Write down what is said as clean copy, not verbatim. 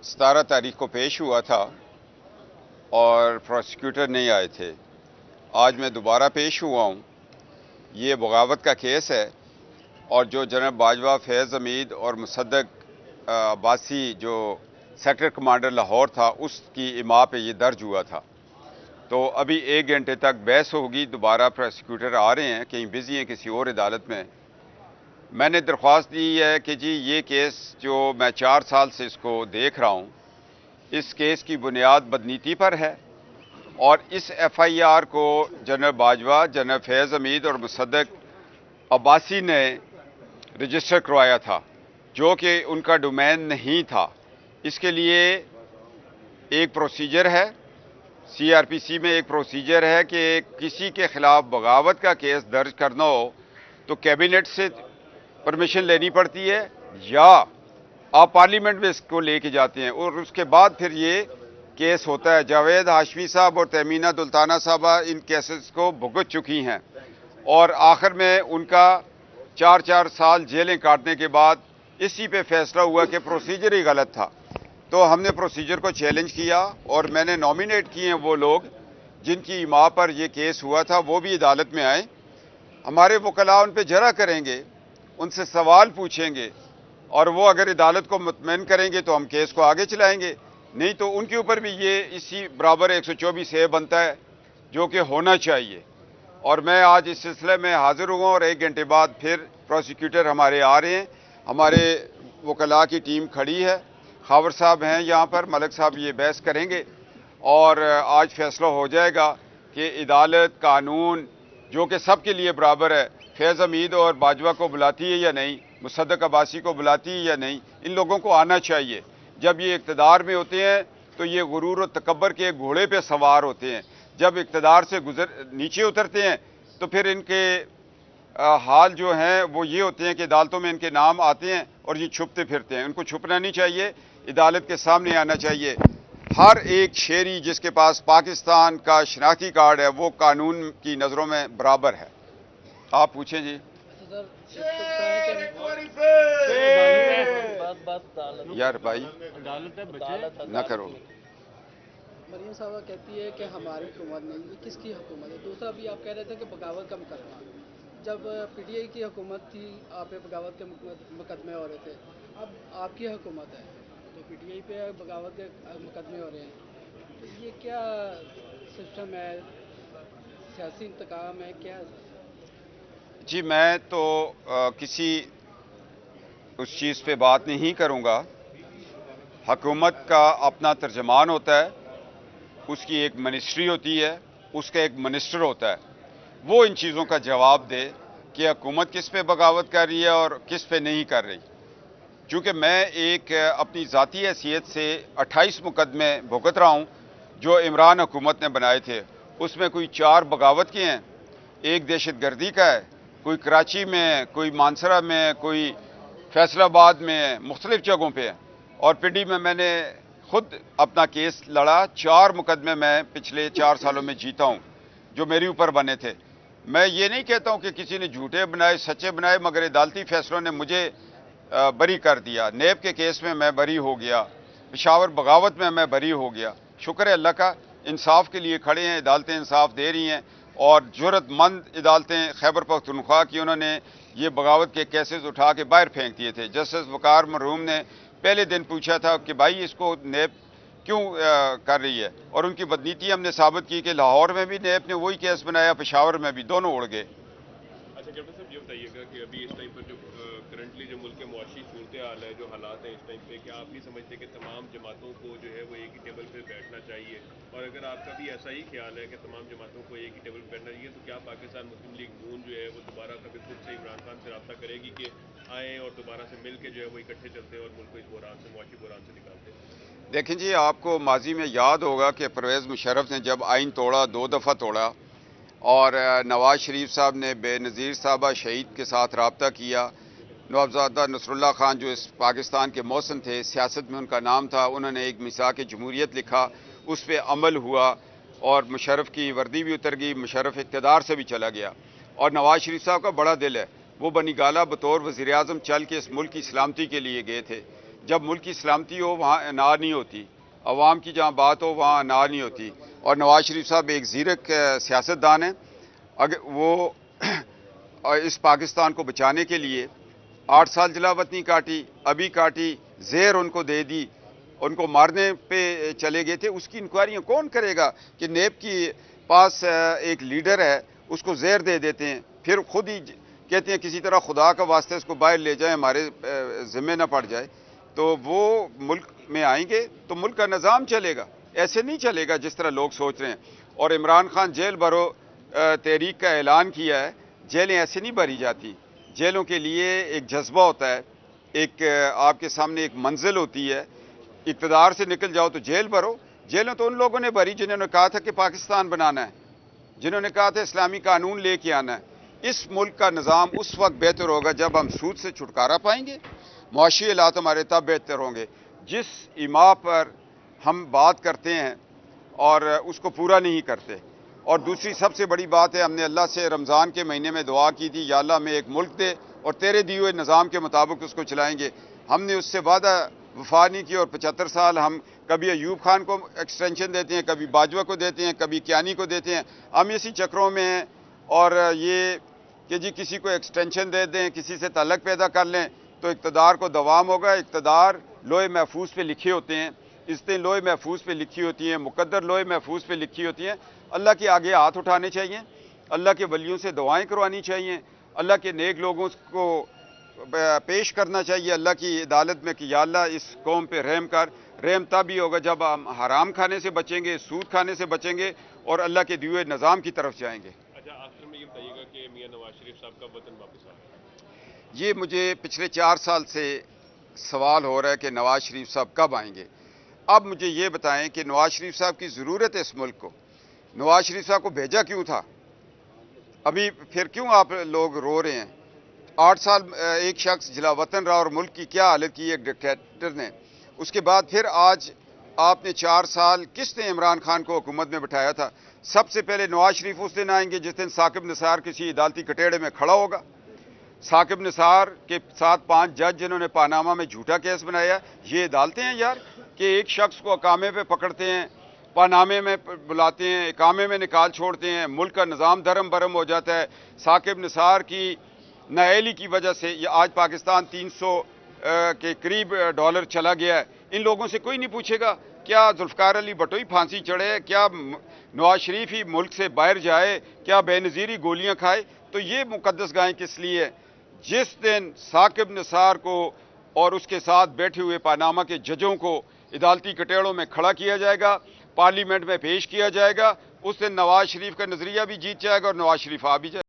17 तारीख को पेश हुआ था और प्रोसिक्यूटर नहीं आए थे। आज मैं दोबारा पेश हुआ हूँ। ये बगावत का केस है और जो जनरल बाजवा, फैज़ हमीद और मुसद्दक अब्बासी जो सेक्टर कमांडर लाहौर था, उसकी इमा पे ये दर्ज हुआ था। तो अभी 1 घंटे तक बहस होगी। दोबारा प्रोसिक्यूटर आ रहे हैं, कहीं बिजी हैं किसी और अदालत में। मैंने दरख्वास्त दी है कि जी ये केस जो मैं 4 साल से इसको देख रहा हूँ, इस केस की बुनियाद बदनीति पर है और इस FIR को जनरल बाजवा, जनरल फैज़ हमीद और मुसद्दक अब्बासी ने रजिस्टर करवाया था, जो कि उनका डोमेन नहीं था। इसके लिए एक प्रोसीजर है, CRPC में एक प्रोसीजर है कि किसी के खिलाफ बगावत का केस दर्ज करना हो तो कैबिनेट से परमिशन लेनी पड़ती है या आप पार्लियामेंट में इसको लेके जाते हैं और उसके बाद फिर ये केस होता है। जावेद हाशमी साहब और तहमीना दुल्ताना साहबा इन केसेस को भुगत चुकी हैं और आखिर में उनका 4-4 साल जेलें काटने के बाद इसी पे फैसला हुआ कि प्रोसीजर ही गलत था। तो हमने प्रोसीजर को चैलेंज किया और मैंने नॉमिनेट किए हैं वो लोग जिनकी इमा पर ये केस हुआ था, वो भी अदालत में आए। हमारे वकला उन पर जरा करेंगे, उनसे सवाल पूछेंगे और वो अगर अदालत को मुतमईन करेंगे तो हम केस को आगे चलाएंगे, नहीं तो उनके ऊपर भी ये इसी बराबर 124A बनता है, जो कि होना चाहिए। और मैं आज इस सिलसिले में हाजिर हुआ और 1 घंटे बाद फिर प्रोसिक्यूटर हमारे आ रहे हैं। हमारे वकला की टीम खड़ी है, खावर साहब हैं यहाँ पर, मलिक साहब ये बहस करेंगे और आज फैसला हो जाएगा कि अदालत, कानून जो कि सब के लिए बराबर है, फैज़ हमीद और बाजवा को बुलाती है या नहीं, मुसद्दक अब्बासी को बुलाती है या नहीं। इन लोगों को आना चाहिए। जब ये इक़्तिदार में होते हैं तो ये गुरूर और तकब्बर के घोड़े पे सवार होते हैं। जब इक़्तिदार से नीचे उतरते हैं तो फिर इनके हाल जो हैं वो ये होते हैं कि अदालतों में इनके नाम आते हैं और ये छुपते फिरते हैं। इनको छुपना नहीं चाहिए, अदालत के सामने आना चाहिए। हर एक शहरी जिसके पास पाकिस्तान का शनाख्ती कार्ड है वो कानून की नज़रों में बराबर है। आप पूछें जी। यार भाई ना करो। मरियम साहबा कहती है कि हमारी हुकूमत नहीं, ये किसकी हुकूमत है? दूसरा भी आप कह रहे थे कि बगावत कम करना। जब PTI की हुकूमत थी, आप पे बगावत के मुकदमे हो रहे थे। अब आपकी हुकूमत है तो PTI पे बगावत के मुकदमे हो रहे हैं। तो ये क्या सिस्टम है? सियासी इंतकाम है क्या? जी मैं तो किसी उस चीज़ पे बात नहीं करूँगा। हुकूमत का अपना तर्जमान होता है, उसकी एक मिनिस्ट्री होती है, उसका एक मिनिस्टर होता है। वो इन चीज़ों का जवाब दे कि हुकूमत किस पे बगावत कर रही है और किस पे नहीं कर रही। चूँकि मैं एक अपनी ज़ाती हैसियत से 28 मुकदमे भुगत रहा हूँ जो इमरान हुकूमत ने बनाए थे। उसमें कोई 4 बगावत के हैं, एक दहशतगर्दी का है, कोई कराची में, कोई मानसरा में, कोई फैसलाबाद में, मुख्तलिफ जगहों पे है। और पिंडी में मैंने खुद अपना केस लड़ा। 4 मुकदमे मैं पिछले 4 सालों में जीता हूँ जो मेरे ऊपर बने थे। मैं ये नहीं कहता हूँ कि किसी ने झूठे बनाए, सच्चे बनाए, मगर अदालती फैसलों ने मुझे बरी कर दिया। नेब के केस में मैं बरी हो गया, पेशावर बगावत में मैं बरी हो गया। शुक्र है अल्लाह का, इंसाफ के लिए खड़े हैं, अदालतें इंसाफ दे रही हैं और ज़रूरतमंद अदालतें खैबर पख्तूनख्वा की उन्होंने ये बगावत के केसेस उठा के बाहर फेंक दिए थे। जस्टिस वकार मरहूम ने पहले दिन पूछा था कि भाई इसको नेब क्यों कर रही है, और उनकी बदनीति हमने साबित की कि लाहौर में भी नेब ने वही केस बनाया, पेशावर में भी, दोनों उड़ गए। अच्छा कैप्टन साहब, ये बताइएगा कि अभी इस टाइम पर जो करंटली जो मुल्क के मुआशी सूरत हाल है, जो हालात हैं इस टाइम पे, क्या आप नहीं समझते कि तमाम जमातों को जो है वो एक ही टेबल पर बैठना चाहिए? और अगर आपका भी ऐसा ही ख्याल है कि तमाम जमातों को एक ही टेबल पर बैठना चाहिए, तो क्या पाकिस्तान मुस्लिम लीग नून जो है वो दोबारा कभी खुद से इमरान खान से रब्ता करेगी कि आएँ और दोबारा से मिल के जो है वो इकट्ठे चलते हैं और मुल्क को इस बुरान से, मुआशी बुरान से निकालते हैं? देखें जी, आपको माजी में याद होगा कि परवेज़ मुशर्रफ ने जब आइन तोड़ा, 2 दफ़ा तोड़ा, और नवाज शरीफ साहब ने बेनज़ीर साहबा शहीद के साथ रब्ता किया। नवाबजादा नसरुल्लाह खान जो इस पाकिस्तान के मौसम थे, सियासत में उनका नाम था, उन्होंने एक मिसाक जमहूरियत लिखा, उस पर अमल हुआ और मुशर्रफ की वर्दी भी उतर गई, मुशर्रफ इक़्तिदार से भी चला गया। और नवाज शरीफ साहब का बड़ा दिल है, वो बनी गाला बतौर वज़ीर आज़म चल के इस मुल्क की सलामती के लिए गए थे। جب ملک کی سلامتی ہو وہاں انار نہیں ہوتی، عوام کی جہاں بات ہو وہاں انار نہیں ہوتی. اور نواز شریف صاحب ایک زیرک سیاستدان ہیں. اگر وہ اس پاکستان کو بچانے کے لیے 8 سال جلاوطنی کاٹی، ابھی کاٹی، زہر ان کو دے دی، ان کو مارنے پہ چلے گئے تھے. اس کی انکوائریاں کون کرے گا کہ نیب کی پاس ایک لیڈر ہے اس کو زہر دے دیتے ہیں، پھر خود ہی کہتے ہیں کسی طرح خدا کا واسطے اس کو باہر لے جائیں، ہمارے ذمہ نہ پڑ جائے. تو وہ ملک میں آئیں گے تو ملک کا نظام چلے گا. ایسے نہیں چلے گا جس طرح لوگ سوچ رہے ہیں. اور عمران خان جیل بھرو تحریک کا اعلان کیا ہے. جیلیں ایسے نہیں بھری جاتی. جیلوں کے لیے ایک جذبہ ہوتا ہے، ایک آپ کے سامنے ایک منزل ہوتی ہے. اقتدار سے نکل جاؤ تو جیل بھرو. جیلوں تو ان لوگوں نے بھری جنہوں نے کہا تھا کہ پاکستان بنانا ہے، جنہوں نے کہا تھا اسلامی قانون لے کے آنا ہے. اس ملک کا نظام اس وقت بہتر ہوگا جب ہم سود سے چھٹکارا پائیں گے، معاشی حالات ہمارے تب بہتر ہوں گے. جس ایما پر ہم بات کرتے ہیں اور اس کو پورا نہیں کرتے. اور دوسری سب سے بڑی بات ہے، ہم نے اللہ سے رمضان کے مہینے میں دعا کی تھی، یا اللہ ہمیں ایک ملک دے اور تیرے دیے ہوئے نظام کے مطابق اس کو چلائیں گے. ہم نے اس سے وعدہ وفا نہیں کی اور 75 سال ہم کبھی ایوب خان کو ایکسٹینشن دیتے ہیں، کبھی باجوہ کو دیتے ہیں، کبھی کیانی کو دیتے ہیں. ہم اسی چکروں میں ہیں. اور یہ کہ جی کسی کو ایکسٹینشن دے دیں، کسی سے تعلق پیدا کر لیں تو اقتدار کو دوام ہوگا. اقتدار لوہے محفوظ پہ لکھے ہوتے ہیں، عزتیں لوہے محفوظ پہ لکھی ہوتی ہیں، مقدر لوہے محفوظ پہ لکھی ہوتی ہیں. اللہ کے آگے ہاتھ اٹھانے چاہیے، اللہ کے ولیوں سے دعائیں کروانی چاہیے، اللہ کے نیک لوگوں کو پیش کرنا چاہیے اللہ کی عدالت میں کہ یا اللہ اس قوم پہ رحم کر. رحم تب ہی ہوگا جب ہم حرام کھانے سے بچیں گے، سود کھانے سے بچیں گے اور اللہ کے دیے ہوئے نظام کی طرف جائیں گے. اچھا، آخر میں یہ بتائیے گا کہ میاں نواز شریف صاحب کا وطن واپس آ رہا ہے؟ یہ مجھے پچھلے 4 سال سے سوال ہو رہا ہے کہ نواز شریف صاحب کب آئیں گے. اب مجھے یہ بتائیں کہ نواز شریف صاحب کی ضرورت ہے اس ملک کو. نواز شریف صاحب کو بھیجا کیوں تھا؟ ابھی پھر کیوں آپ لوگ رو رہے ہیں؟ 8 سال ایک شخص جلا وطن رہا اور ملک کی کیا حالت کی ایک ڈکٹیٹر نے. اس کے بعد پھر آج آپ نے 4 سال کس نے عمران خان کو حکومت میں بٹھایا تھا؟ سب سے پہلے نواز شریف اس دن آئیں گے جس دن ثاقب نثار کسی عدالتی کٹیڑے میں کھڑا ہوگا. ثاقب نثار کے ساتھ 5 جج جنہوں نے پاناما میں جھوٹا کیس بنایا. یہ عدالتیں ہیں یار کہ ایک شخص کو اقامے پہ پکڑتے ہیں، پانامے میں بلاتے ہیں، اقامے میں نکال چھوڑتے ہیں، ملک کا نظام دھرم برم ہو جاتا ہے. ثاقب نثار کی نااہلی کی وجہ سے یہ آج پاکستان 300 کے قریب ڈالر چلا گیا ہے. ان لوگوں سے کوئی نہیں پوچھے گا کیا ذوالفقار علی بھٹو ہی پھانسی چڑھے، کیا نواز شریف ہی ملک سے باہر جائے، کیا بے نظیری گولیاں کھائے. تو یہ مقدس گائیں کس لیے؟ جس دن ثاقب نثار کو اور اس کے ساتھ بیٹھے ہوئے پاناما کے ججوں کو عدالتی کٹیڑوں میں کھڑا کیا جائے گا، پارلیمنٹ میں پیش کیا جائے گا، اس دن نواز شریف کا نظریہ بھی جیت جائے گا اور نواز شریف آ بھی جائے گا.